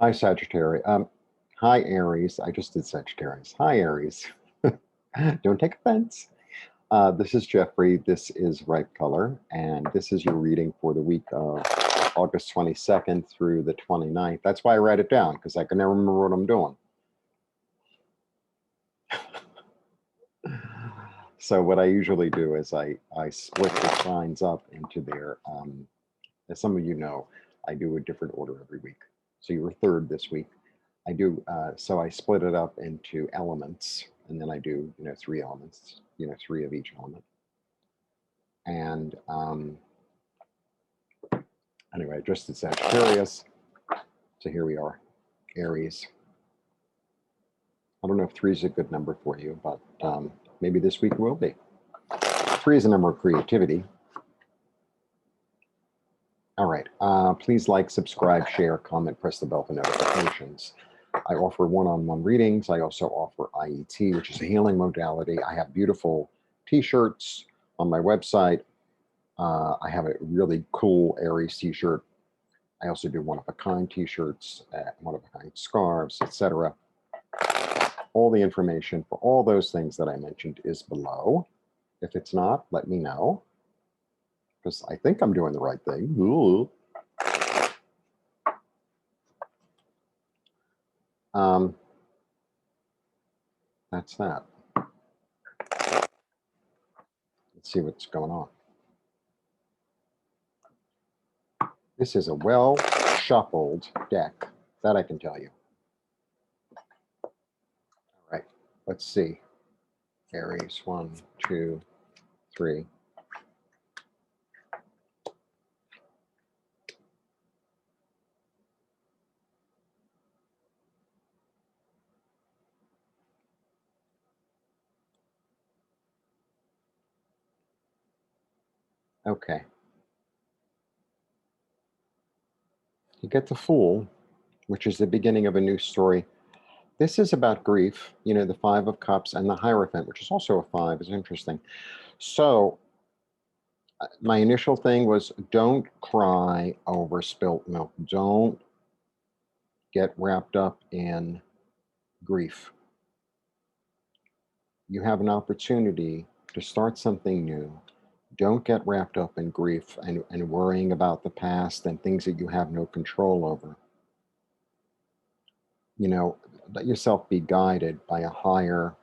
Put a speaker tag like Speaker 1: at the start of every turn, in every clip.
Speaker 1: Hi, Sagittarius. Hi, Aries. I just did Sagittarius. Hi, Aries. Don't take offense. This is Jeffrey. This is Ripe Color, and this is your reading for the week of August 22nd through the 29th. That's why I write it down, because I can never remember what I'm doing. So what I usually do is I split the signs up into their, as some of you know, I do a different order every week. So you're third this week. I do, so I split it up into elements, and then I do, three elements, three of each element. And anyway, just as Sagittarius. So here we are, Aries. I don't know if three is a good number for you, but maybe this week will be. Three is a number of creativity. All right, please like, subscribe, share, comment, press the bell for notifications. I offer one-on-one readings. I also offer IET, which is a healing modality. I have beautiful t-shirts on my website. I have a really cool Aries t-shirt. I also do one-of-a-kind t-shirts, one-of-a-kind scarves, etc. All the information for all those things that I mentioned is below. If it's not, let me know, because I think I'm doing the right thing. Ooh. That's that. Let's see what's going on. This is a well shuffled deck, that I can tell you. All right, let's see. Aries, 1, 2, 3. Okay. You get the Fool, which is the beginning of a new story. This is about grief, the Five of Cups, and the Hierophant, which is also a 5, is interesting. So my initial thing was, don't cry over spilt milk. Don't get wrapped up in grief. You have an opportunity to start something new. Don't get wrapped up in grief and worrying about the past and things that you have no control over. Let yourself be guided by a higher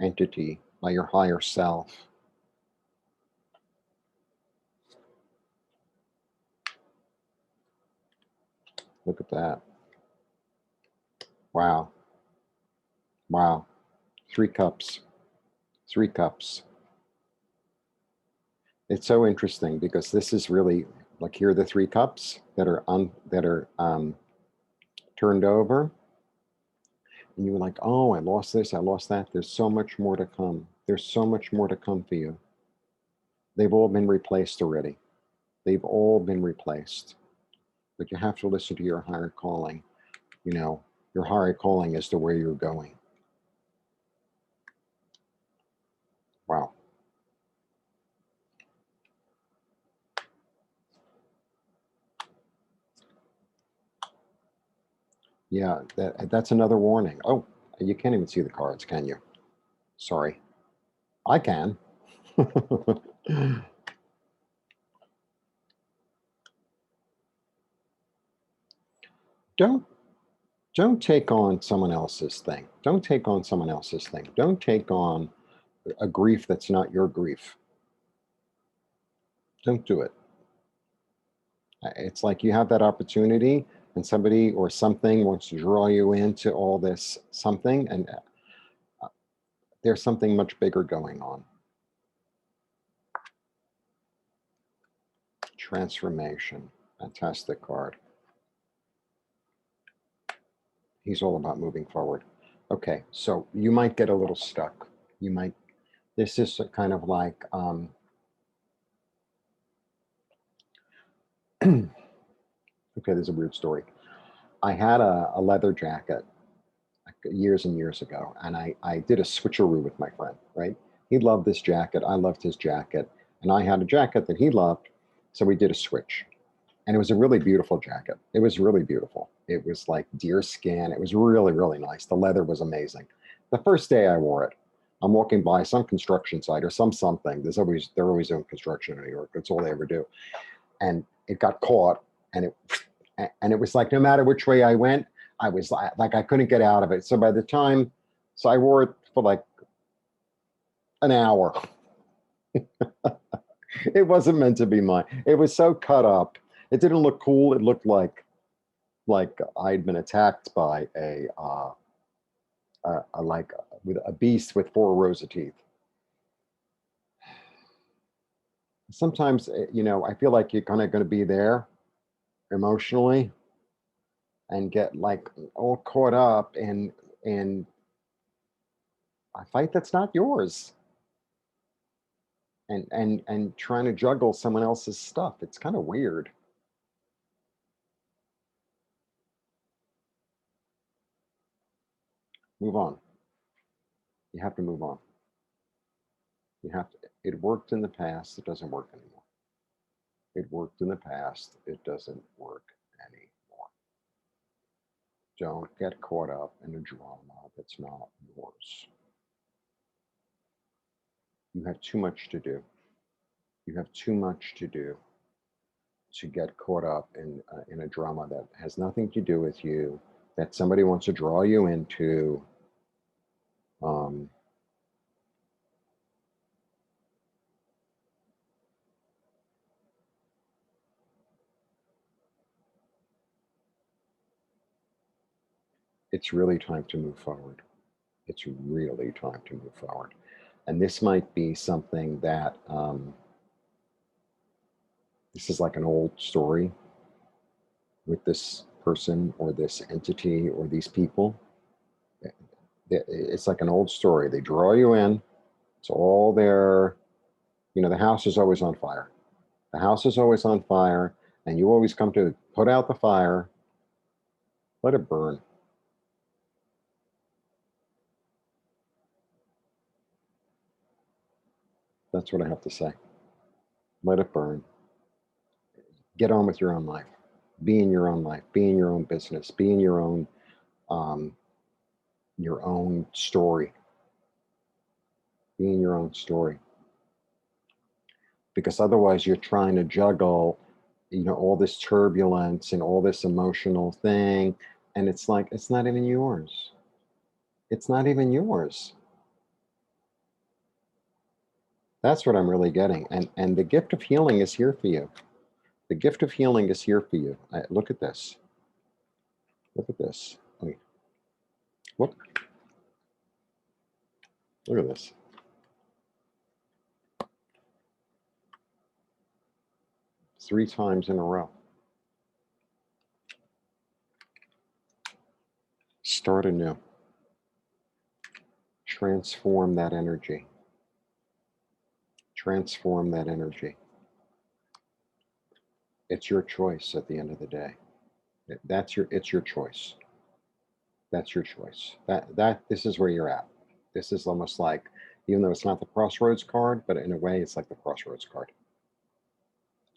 Speaker 1: entity, by your higher self. Look at that. Wow. Wow. 3 cups. 3 cups. It's so interesting because this is really like, here are the 3 cups that are turned over. And you were like, oh, I lost this, I lost that. There's so much more to come. There's so much more to come for you. They've all been replaced already. They've all been replaced. But you have to listen to your higher calling. Your higher calling is to where you're going. Wow. Yeah, that's another warning. Oh, you can't even see the cards, can you? Sorry. I can. Don't take on someone else's thing. Don't take on someone else's thing. Don't take on a grief that's not your grief. Don't do it. It's like you have that opportunity and somebody or something wants to draw you into all this something, and there's something much bigger going on. Transformation. Fantastic card. He's all about moving forward. Okay, so you might get a little stuck. This is kind of like, okay, there's a weird story. I had a leather jacket years and years ago, and I did a switcheroo with my friend, right? He loved this jacket, I loved his jacket, and I had a jacket that he loved, so we did a switch. And it was a really beautiful jacket. It was really beautiful. It was like deer skin. It was really, really nice. The leather was amazing. The first day I wore it, I'm walking by some construction site or something. They're always doing construction in New York. That's all they ever do. And it got caught, and it was like no matter which way I went, I was like I couldn't get out of it. So by the time, so I wore it for like an hour. It wasn't meant to be mine. It was so cut up. It didn't look cool. It looked like I'd been attacked by a like with a beast with 4 rows of teeth. Sometimes, I feel like you're kind of going to be there emotionally and get like all caught up in a fight that's not yours, and trying to juggle someone else's stuff. It's kind of weird. Move on. You have to move on. You have to. It worked in the past. It doesn't work anymore. It worked in the past. It doesn't work anymore. Don't get caught up in a drama that's not yours. You have too much to do. You have too much to do to get caught up in a drama that has nothing to do with you, that somebody wants to draw you into. Um, it's really time to move forward. It's really time to move forward. And this might be something that this is like an old story with this person or this entity or these people. It's like an old story. They draw you in. It's all there. The house is always on fire. The house is always on fire, and you always come to put out the fire. Let it burn. That's what I have to say. Let it burn. Get on with your own life. Be in your own life. Be in your own business. Be in um, your own story. Be in your own story. Because otherwise, you're trying to juggle, all this turbulence and all this emotional thing, and it's like it's not even yours. It's not even yours. That's what I'm really getting. And the gift of healing is here for you. The gift of healing is here for you. Look at this. Look at this. Wait. Look. Look at this. Three times in a row. Start anew. Transform that energy. Transform that energy. It's your choice at the end of the day. It's your choice. That's your choice. This is where you're at. This is almost like, even though it's not the crossroads card, but in a way it's like the crossroads card.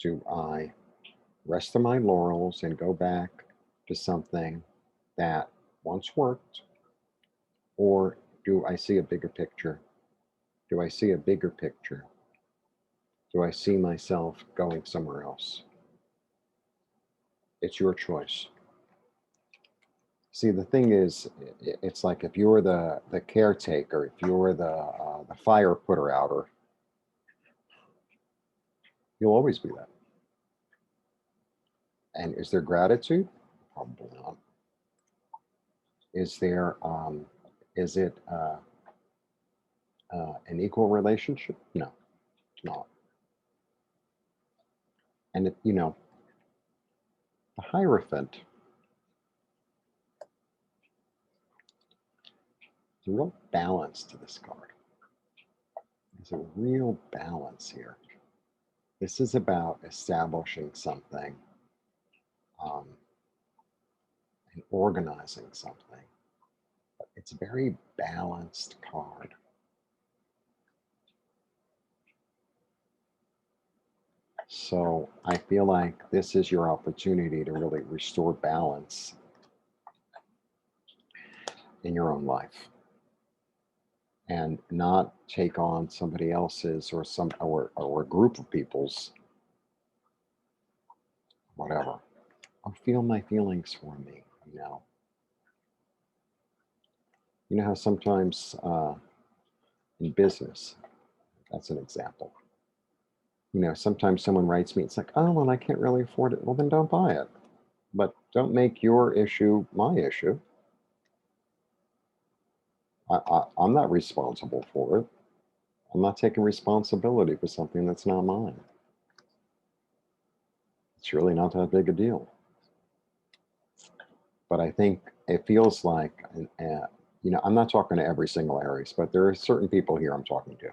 Speaker 1: Do I rest on my laurels and go back to something that once worked, or do I see a bigger picture? Do I see a bigger picture? Do I see myself going somewhere else? It's your choice. See, the thing is, it's like if you're the caretaker, if you're the fire putter outer, you'll always be that. And is there gratitude? Probably not. Is there? Is it an equal relationship? No, it's not. And the Hierophant, there's a real balance to this card. There's a real balance here. This is about establishing something um, and organizing something. But it's a very balanced card. So I feel like this is your opportunity to really restore balance in your own life and not take on somebody else's or or a group of people's whatever. Or feel my feelings for me. You know, you know how sometimes in business, that's an example. You know, sometimes someone writes me, it's like, oh, well, I can't really afford it. Well, then don't buy it. But don't make your issue my issue. I'm not responsible for it. I'm not taking responsibility for something that's not mine. It's really not that big a deal. But I think it feels like, you know, I'm not talking to every single Aries, but there are certain people here I'm talking to.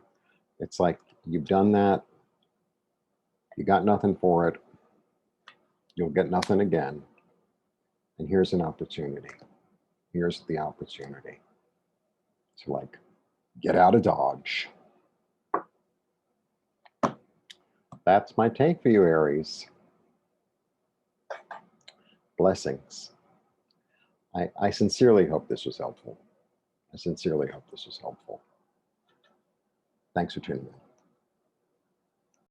Speaker 1: It's like you've done that, you got nothing for it, you'll get nothing again. And here's an opportunity. Here's the opportunity to like get out of Dodge. That's my take for you, Aries. Blessings. I sincerely hope this was helpful. I sincerely hope this was helpful. Thanks for tuning in.